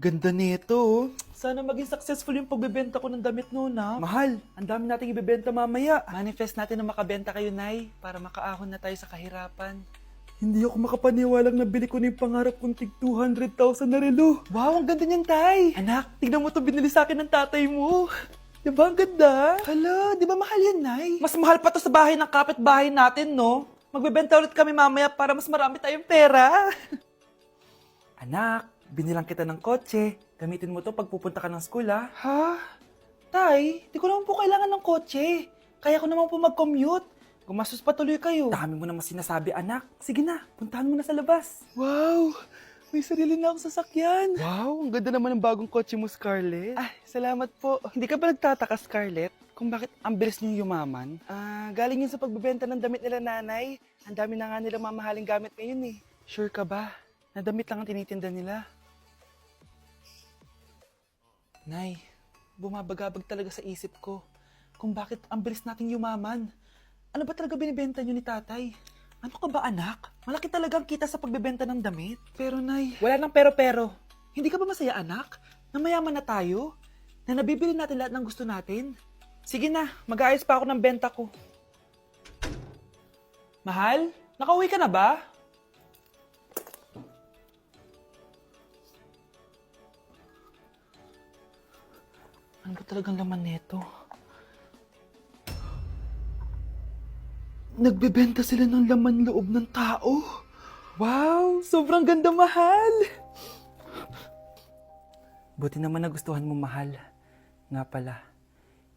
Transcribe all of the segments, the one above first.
Ganda nito, oh. Sana maging successful yung pagbebenta ko ng damit noon, ha? Mahal, ang dami nating ibebenta mamaya. Manifest natin na makabenta kayo, Nay, para makaahon na tayo sa kahirapan. Hindi ako makapaniwalang nabili ko na yung pangarap kong tig 200,000 na relo. Wow, ang ganda niyan, Tay. Anak, tignan mo to binili sa akin ng tatay mo. Diba ang ganda? Hala, di ba mahal yan, Nay? Mas mahal pa to sa bahay ng kapitbahay natin, no? Magbebenta ulit kami mamaya para mas marami tayong pera. Anak, binilang kita ng kotse. Gamitin mo to pag pupunta ka ng school, ha? Ha? Tay, di ko naman po kailangan ng kotse. Kaya ko naman po mag-commute. Gumastos pa tuloy kayo. Dami mo naman sinasabi, anak. Sige na, puntahan mo na sa labas. Wow! May sarili na akong sasakyan. Wow, ang ganda naman ng bagong kotse mo, Scarlett. Ay, salamat po. Hindi ka ba nagtataka, Scarlett, kung bakit ang bilis niyong yumaman? Galing yun sa pagbebenta ng damit nila, nanay. Ang dami na nga nila mamahaling gamit ngayon, eh. Sure ka ba? Na damit lang ang tinitinda nila? Nay, bumabagabag talaga sa isip ko kung bakit ang bilis nating yumaman. Ano ba talaga binibenta niyo ni tatay? Ano ka ba, anak? Malaki talagang kita sa pagbebenta ng damit. Pero, Nay, wala nang pero-pero. Hindi ka ba masaya, anak? Na mayaman na tayo? Na nabibili natin lahat ng gusto natin? Sige na, mag-aayos pa ako ng benta ko. Mahal, nakauwi ka na ba? Ano ba talagang laman neto? Nagbebenta sila ng laman loob ng tao. Wow, sobrang ganda, mahal. Buti naman nagustuhan mo, mahal. Nga pala,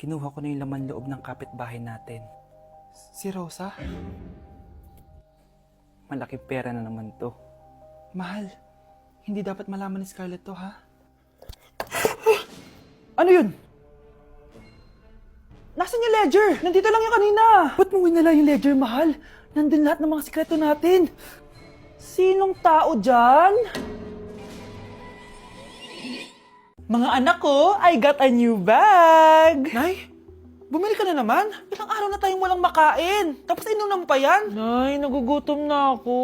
kinuha ko na yung laman loob ng kapitbahay natin. Si Rosa? Malaki pera na naman to. Mahal, hindi dapat malaman ni Scarlett to, ha? Ano yun? Nasaan yung ledger? Nandito lang yung kanina. Ba't mo winala yung ledger, mahal? Nandun lahat ng mga sikreto natin. Sinong tao dyan? Mga anak ko, I got a new bag. Nay, bumili ka na naman? Ilang araw na tayong walang makain. Tapos inunom pa yan? Nay, nagugutom na ako.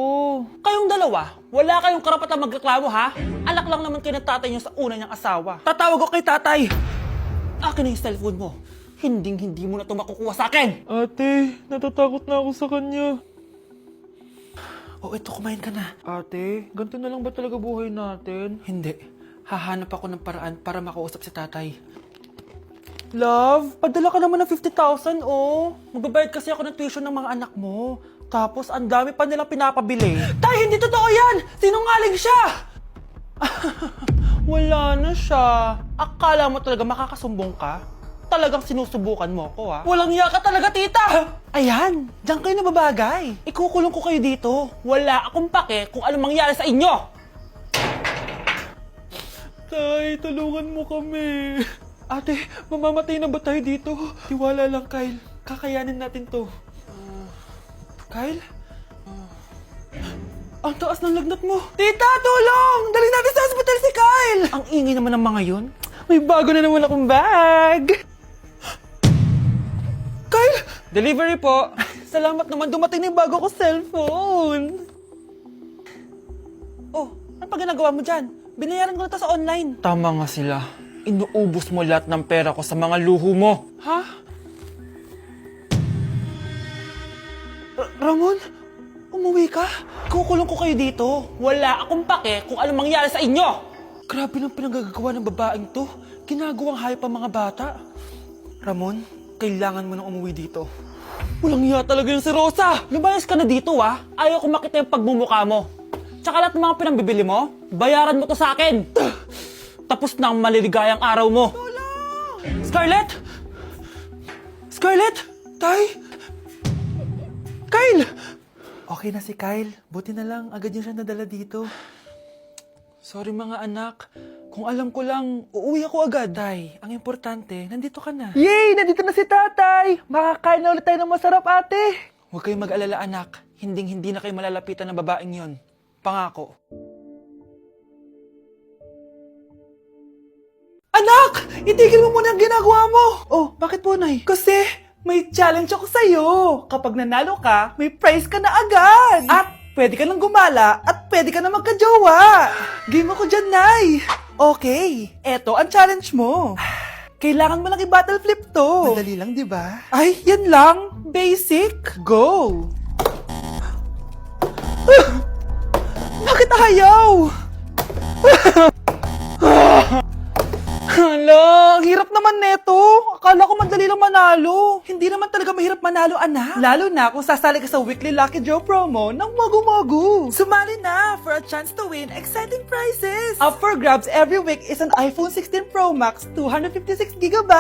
Kayong dalawa, wala kayong karapatang magreklamo, ha? Anak lang naman kayo ng tatay niyo sa una niyang asawa. Tatawag ko kay tatay. Akin na yung cellphone mo. Hinding-hindi mo na ito makukuha sa akin. Ate, natatakot na ako sa kanya. Oh, ito, kumain ka na. Ate, ganito na lang ba talaga buhay natin? Hindi. Hahanap ako ng paraan para makausap si tatay. Love, padala ka naman ng 50,000, oh. Magbabayad kasi ako ng tuition ng mga anak mo. Tapos, ang dami pa nilang pinapabili. Tay, hindi totoo yan! Sinungaling siya! Wala na siya. Akala mo talaga makakasumbong ka? Talagang sinusubukan mo ko, ha? Walang iya ka talaga, tita! Ayan, diyan kayo nababagay. Ikukulong ko kayo dito. Wala akong pake kung ano mangyari sa inyo! Tay, tulungan mo kami. Ate, mamamatay na ba tayo dito? Tiwala lang, Kyle. Kakayanin natin to. Kyle? Ang taas ng lagnat mo. Tita, tulong! Dali natin sa hospital si Kyle! Ang ingay naman ng mga yun. May bago na naman akong bag. Kyle! Delivery po. Salamat naman, dumating na yung bago ko cellphone. Oh, ano pa ginagawa mo dyan? Binayaran ko na to sa online. Tama nga sila. Inuubos mo lahat ng pera ko sa mga luho mo. Ha? Ramon? Umuwi ka? Kukulong ko kayo dito. Wala akong pake kung ano mangyari sa inyo. Grabe nang pinagagawa ng babaeng to. Ginagawang hayop ang mga bata. Ramon, kailangan mo nang umuwi dito. Walang iya talaga yung si Rosa. Lumayas ka na dito, ha? Ayaw ko makita yung pagmumukha mo. Tsaka lahat ng mga pinambibili mo, bayaran mo to sa akin. Tapos na ang maliligayang araw mo. Tulong! Scarlett! Scarlett! Tay! Kyle! Okay na si Kyle. Buti na lang, agad niya siya nadala dito. Sorry mga anak. Kung alam ko lang, uuwi ako agad. Tay, ang importante, nandito ka na. Yay! Nandito na si tatay! Makakain na ulit tayo ng masarap, ate! Huwag kayong mag-alala, anak. Hinding-hindi na kayo malalapitan ng babaeng yon. Pangako. Anak! Itigil mo muna ang ginagawa mo! Oh, bakit po, Nay? Kasi may challenge ako sa'yo. Kapag nanalo ka, may prize ka na agad. At pwede ka nang gumala at pwede ka na magka-jowa. Game ako dyan, Nay. Okay, eto ang challenge mo. Kailangan mo lang i-battle flip to. Madali lang, di ba? Ay, yan lang. Basic. Go! Bakit ayaw? Hala, ang hirap naman neto. Akala ko madali lang manalo. Hindi naman talaga mahirap manalo, anak. Lalo na kung sasali ka sa weekly Lucky Draw promo ng Mogu. Sumali na for a chance to win exciting prizes. Up for grabs every week is an iPhone 16 Pro Max 256GB,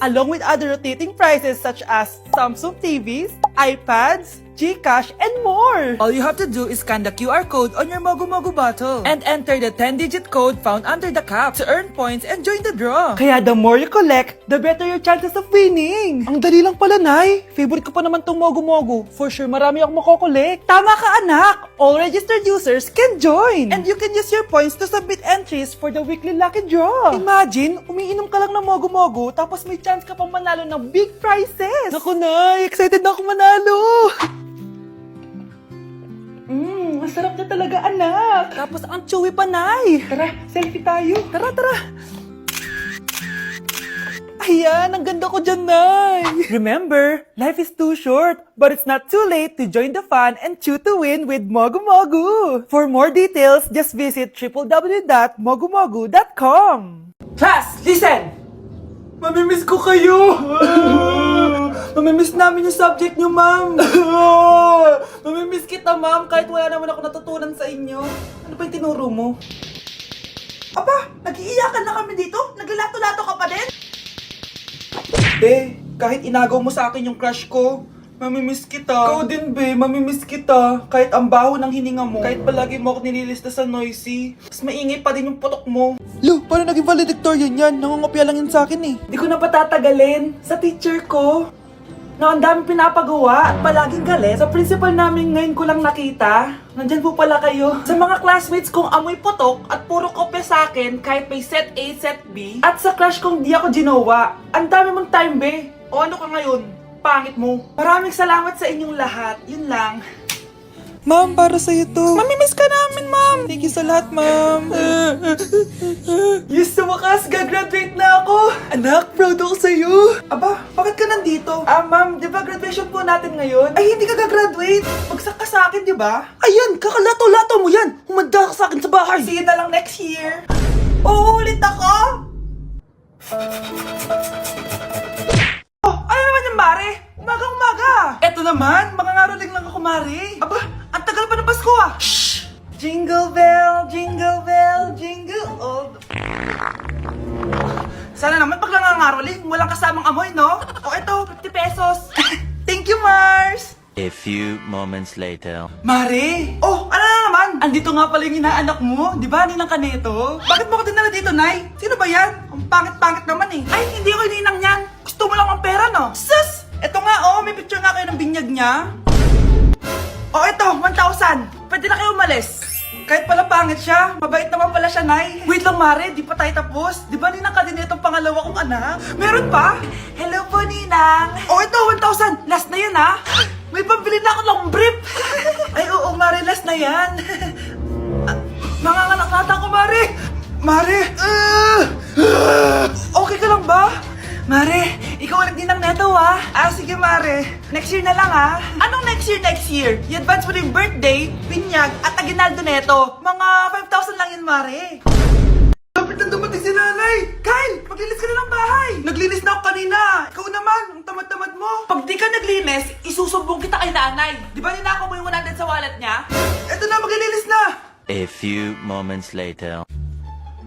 along with other rotating prizes such as Samsung TVs, iPads, GCash, and more! All you have to do is scan the QR code on your Mogu bottle and enter the 10-digit code found under the cap to earn points and join the draw. Kaya the more you collect, the better your chances of winning. Ang dali lang pala, Nay. Favorite ko pa naman tong Mogu. For sure, marami akong makokolekt. Tama ka, anak! All registered users can join! And you can use your points to submit entries for the weekly lucky draw. Imagine, umiinom ka lang ng Mogu tapos may chance ka pang manalo ng big prizes. Naku, Nay! Excited na ako manalo! Masarap na talaga, anak. Tapos ang chewy pa, Nay. Tara, selfie tayo. Tara. Ayan, ang ganda ko dyan, Nay. Remember, life is too short, but it's not too late to join the fun and chew to win with Mogu. For more details, just visit www.mogumogu.com. Class, listen! Mamimiss ko kayo! Mamimiss namin yung subject nyo, ma'am! Mamimiss kita, ma'am, kahit wala naman ako natutunan sa inyo. Ano ba yung tinuro mo? Aba, nag-iiyakan na kami dito? Naglalato-lato ka pa din? Be, kahit inagaw mo sa akin yung crush ko, mamimiss kita. Ikaw din, be, mamimiss kita. Kahit ang baho ng hininga mo, kahit palagi mo ako nililista sa noisy, mas maingay pa din yung putok mo. Lo, paano naging valedictorian yan? Nangungopia lang yun sa akin eh. Di ko na patatagalin sa teacher ko na ang dami pinapagawa at palaging galit. Sa principal namin ngayon ko lang nakita. Nandyan po pala kayo. Sa mga classmates kong amoy putok at puro kopya sa akin kahit may set A, set B. At sa crush kong di ako ginawa. Ang dami mong time, be. O ano ka ngayon? Pangit mo. Maraming salamat sa inyong lahat. Yun lang. Ma'am, para sa'yo to. Mamimiss ka namin, ma'am. Thank you sa lahat, ma'am. Yes, sa wakas, gagraduate na ako. Anak, proud ako sa'yo. Aba, bakit ka nandito? Ma'am, di ba graduation po natin ngayon? Ay, hindi ka gagraduate. Bagsak ka sa akin, di ba? Ayan, kakalato-lato mo yan. Humanda ka sa akin sa bahay. See you na lang next year. Uulit ako? Ano naman yung Mare? Umaga-umaga! Eto naman, makangaroling lang ako, Mare. Aba, ang tagal pa ng Pasko ah! Shhh! Jingle bell, jingle all the... Sana naman pag nangangaroling, walang kasamang amoy, no? O eto, 50 pesos. Thank you, Mars! A few moments later. Mare! Oh, ano na naman? Andito nga pala yung inaanak mo. Di ba, ninang ka nito? Bakit mo ko dinala dito, Nay? Sino ba yan? Ang pangit-pangit naman eh. Ay, hindi ako ninang yan. Gusto mo lang ang pera, no? Sus! Eto nga, oh, may picture nga kayo ng binyag niya. Oh, eto, 1,000. Pwede na kayo umalis. Kahit pala pangit siya, mabait naman pala siya, Nay. Wait lang, Mare, di pa tayo tapos. Di ba ninang ka din itong pangalawa kong anak? Meron pa? Hello po, Ninang. Oh, ito, 1,000. Last na yun, ha? May pambili na ako ng brief. Ay, oo, Mare, last na yan. Manganganak nata ako, Mare. Mare! Okay ka lang ba? Mare, ikaw ulit din ang neto, ha? Sige, Mare. Next year na lang, ha? Anong next year? I-advance mo na yung birthday, binyag, at aginaldo neto. Mga 5,000 lang yun, Mare. Lapit na dumating si Nanay! Kyle, maglinis ka na ng bahay! Naglinis na ako kanina! Ikaw naman, ang tamad-tamad mo! Pag di ka naglinis, isusumbong kita kay Nanay! Di ba ninako mo yung 100 sa wallet niya? Eto na, maglilinis na! A few moments later.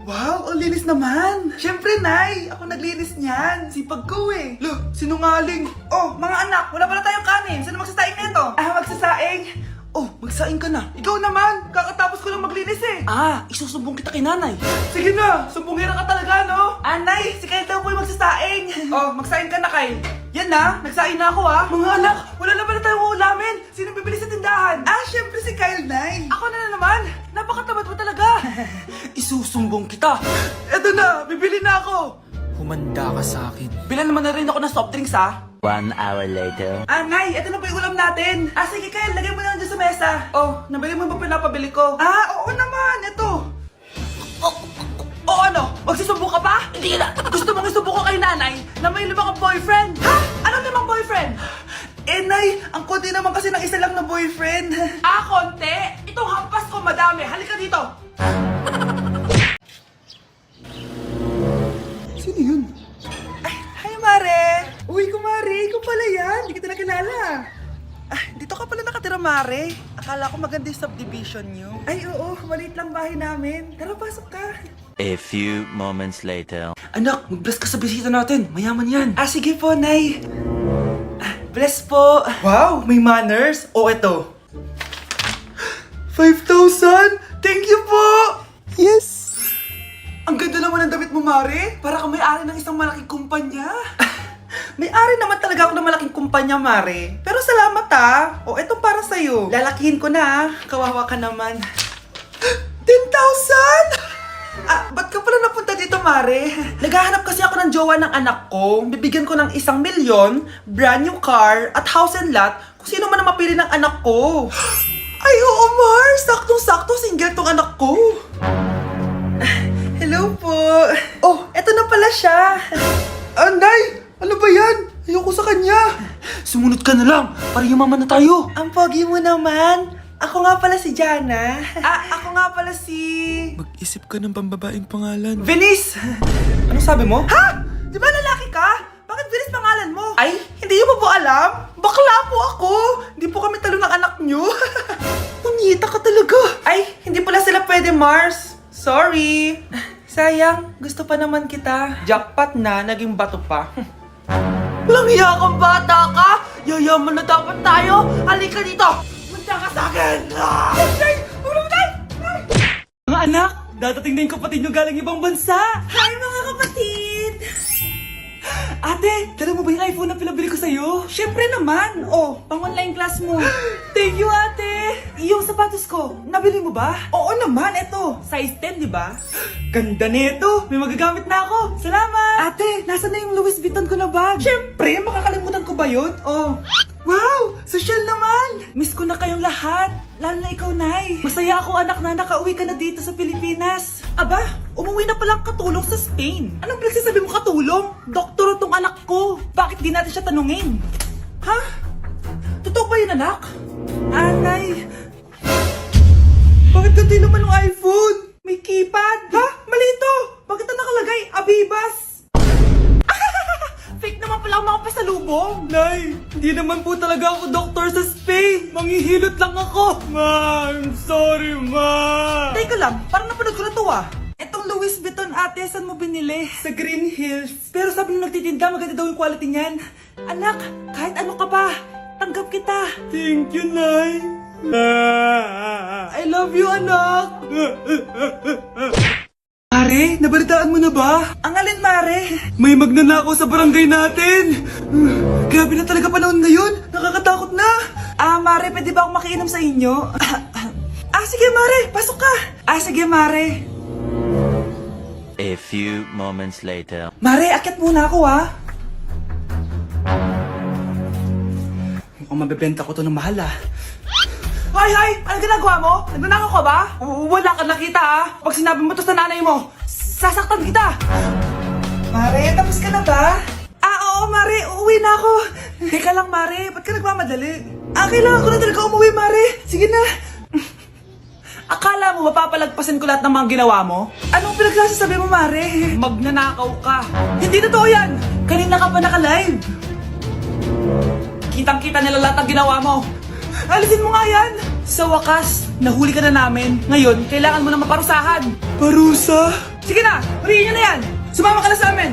Wow, ang linis naman! Siyempre, Nay! Ako naglinis niyan! Sipag ko eh! Look, sinungaling! Oh, mga anak, wala pala tayong kanin! Sino magsasaing nito? Magsasaing? Oh, magsaing ka na! Ikaw naman! Kakatapos ko lang maglinis eh! Isusumbong kita kay Nanay! Sige na! Sumbongera ka talaga, no? Nay! Si Kyle daw po yung magsasaing! Oh, magsaing ka na, Kyle! Yan na! Nagsaing na ako, ha! Mga anak, wala na pala tayong ulamin! Sino bibili sa tindahan? Siyempre si Kyle, Nay! Ako na naman! Napakatamad mo talaga! Isusumbong kita! Eto na! Bibili na ako! Humanda ka sa akin. Bilan naman na rin ako ng soft drinks, ha? 1 hour later. Nay! Eto na po yung ulam natin! Sige, Kyle! Lagay mo na lang dyan sa mesa! Oh, nabili mo ba pinapabili ko? Oo naman! Eto! ano? Magsusubo ka pa? Hindi na. Gusto mong isubo ko kay nanay na may 5 kang boyfriend? Ha? Anong 5 boyfriend? Eh, Nay, ang konti naman kasi ng isa lang na boyfriend. Ah, konti? Itong hampas ko madami. Halika dito. Sino yun? Ay, hi, Mare. Uy, kumare. Ikaw pala yan. Hindi kita nakilala. Ah, dito ka pala nakatira, Mare. Akala ko maganda yung subdivision nyo. Ay, oo. Maliit lang bahay namin. Tara, pasok ka. A few moments later. Anak, mag-bless ka sa bisita natin. Mayaman yan. Ah, sige po, Nay. Ah, bless po. Wow, may manners. O, eto. 5,000? Thank you po! Yes! Ang ganda naman ng damit mo, Mare. Para kang may-ari ng isang malaking kumpanya. May-ari naman talaga ako ng malaking kumpanya, Mare. Pero salamat O, eto para sa'yo. Lalakihin ko na Kawawa ka naman. 10,000? Ah, ba't ka pala napunta dito, Mare? Naghahanap kasi ako ng jowa ng anak ko. Bibigyan ko ng 1 milyon, brand new car, at house and lot kung sino man ang mapili ng anak ko. Ay, oo, Mar! Saktong-sakto, single tong anak ko. Hello po. Oh, eto na pala siya. Anday! Ano ba yan? Ayoko sa kanya. Sumunod ka na lang, para yumaman na tayo. Ang pogi mo naman. Ako nga pala si Jana. Ako nga pala si... Mag-isip ka ng pambabaeng pangalan. Venice! Anong sabi mo? Ha? Di ba lalaki ka? Bakit Venice pangalan mo? Ay, hindi niyo pa po alam? Bakla po ako! Hindi po kami talo ng anak niyo. Punyita ka talaga. Ay, hindi pala sila pwede, Mars. Sorry. Sayang, gusto pa naman kita. Jackpot na, naging bato pa. Walang hiya kang bata ka! Yayaman na dapat tayo! Halika dito! Punta ka sa akin! Ay! Ulo mo tayo! Mga anak, dadating na yung kapatid nyo galing ibang bansa! Hi mga kapatid! Ate, dala mo ba yung iPhone na pinabili ko sa'yo? Siyempre naman! Oh, pang-online class mo. Thank you, ate! Yung sapatos ko, nabili mo ba? Oo naman, eto. Size 10, di ba? Ganda nito! May magagamit na ako! Salamat! Ate, nasa na yung Louis Vuitton ko na bag? Siyempre, makakalimutan ko ba yun? Oh. Wow! Social naman! Miss ko na kayong lahat. Lalo na ikaw, Nay. Masaya ako, anak, na nakauwi ka na dito sa Pilipinas. Aba, umuwi na palang katulong sa Spain. Anong pinagsasabi mo katulong? Doktor tong anak ko. Bakit di natin siya tanungin? Ha? Totoo ba yun, anak? Nay. Bakit ganito naman ng iPhone? May keypad. Ha? Mali ito. Bakit na nakalagay? Abibas. Fake naman pala ang mga pasalubong. Nay, hindi naman po talaga ako doktor sa Spain. Manghihilot lang ako. Ma, I'm sorry, ma. Teka lang, parang napanood ko na to Etong Louis Vuitton, ate, saan mo binili? Sa Green Hills. Pero sabi nung nagtitinda, maganda daw yung quality niyan. Anak, kahit ano ka pa, tanggap kita. Thank you, Nay. I love you, anak. Mare, nabalitaan mo na ba? Ang alin, Mare? May magnanakaw sa barangay natin! Grabe na talaga panahon ngayon! Nakakatakot na! Mare, pwede ba akong makiinom sa inyo? Sige, Mare! Pasok ka! Sige, Mare! A few moments later. Mare, akyat muna ako, Mukhang mabebenta ko to ng mahal, Hoy! Ano ginagawa mo? Nagnanakaw ka ba? Wala ka nakita, Pag sinabi mo to sa nanay mo, sasaktan kita! Mare, tapos ka na ba? Oo, Mare. Uuwi na ako. Teka lang, Mare. Ba't ka nagmamadali? Kailangan ko na talaga umuwi, Mare. Sige na. Akala mo mapapalagpasan ko lahat ng mga ginawa mo? Anong pinagsasabi mo, Mare? Magnanakaw ka. Hindi totoo yan. Kanina ka pa naka-live. Kitang-kita nila lahat ng ginawa mo. Alisin mo nga yan! Sa wakas, nahuli ka na namin. Ngayon, kailangan mo na maparusahan. Parusa? Sige na! Huliin nyo na yan! Sumama ka na sa amin!